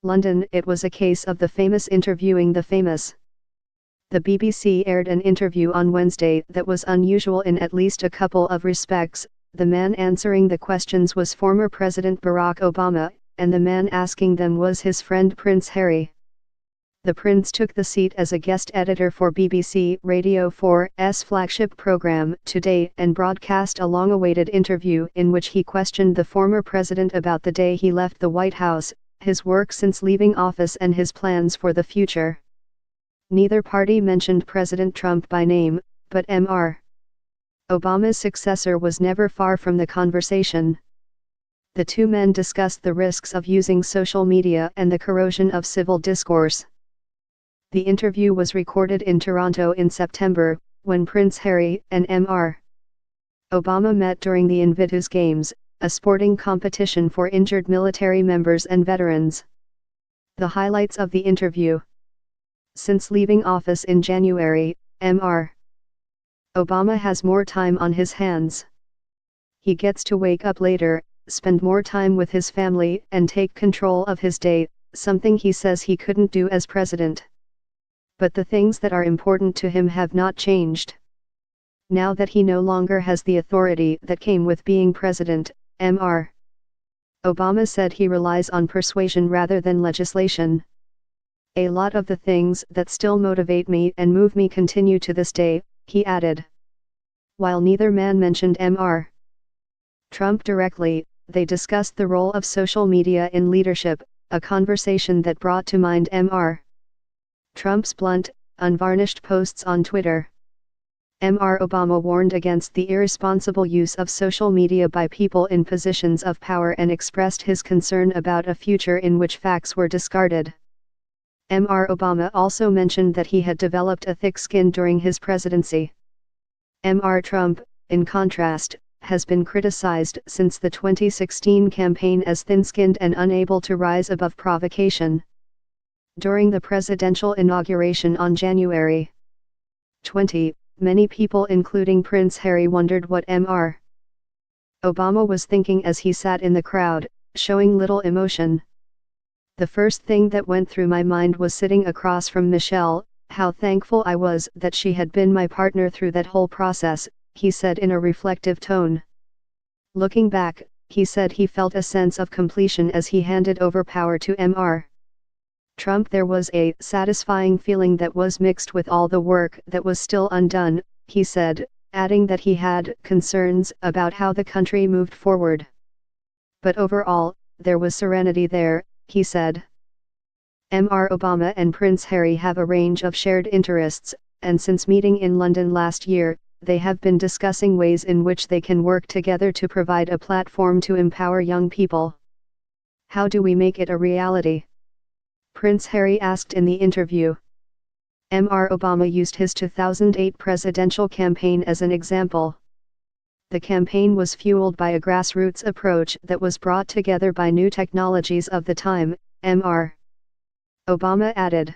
London. It was a case of the famous interviewing the famous. The BBC aired an interview on Wednesday that was unusual in at least a couple of respects. The man answering the questions was former President Barack Obama, and the man asking them was his friend Prince Harry. The Prince took the seat as a guest editor for BBC Radio 4's flagship program Today and broadcast a long-awaited interview in which he questioned the former president about the day he left the White House, his work since leaving office and his plans for the future. Neither party mentioned President Trump by name, but Mr. Obama's successor was never far from the conversation. The two men discussed the risks of using social media and the corrosion of civil discourse. The interview was recorded in Toronto in September, when Prince Harry and Mr. Obama met during the Invictus Games, a sporting competition for injured military members and veterans. The highlights of the interview. Since leaving office in January, Mr. Obama has more time on his hands. He gets to wake up later, spend more time with his family and take control of his day, something he says he couldn't do as president. But the things that are important to him have not changed. Now that he no longer has the authority that came with being president, Mr. Obama said he relies on persuasion rather than legislation. A lot of the things that still motivate me and move me continue to this day, he added. While neither man mentioned Mr. Trump directly, they discussed the role of social media in leadership, a conversation that brought to mind Mr. Trump's blunt, unvarnished posts on Twitter. Mr. Obama warned against the irresponsible use of social media by people in positions of power and expressed his concern about a future in which facts were discarded. Mr. Obama also mentioned that he had developed a thick skin during his presidency. Mr. Trump, in contrast, has been criticized since the 2016 campaign as thin-skinned and unable to rise above provocation. During the presidential inauguration on January 20, many people including Prince Harry wondered what Mr. Obama was thinking as he sat in the crowd, showing little emotion. The first thing that went through my mind was sitting across from Michelle, how thankful I was that she had been my partner through that whole process, he said in a reflective tone. Looking back, he said he felt a sense of completion as he handed over power to Mr. Trump. There was a satisfying feeling that was mixed with all the work that was still undone, he said, adding that he had concerns about how the country moved forward. But overall, there was serenity there, he said. Mr. Obama and Prince Harry have a range of shared interests, and since meeting in London last year, they have been discussing ways in which they can work together to provide a platform to empower young people. How do we make it a reality? Prince Harry asked in the interview. Mr. Obama used his 2008 presidential campaign as an example. The campaign was fueled by a grassroots approach that was brought together by new technologies of the time, Mr. Obama added.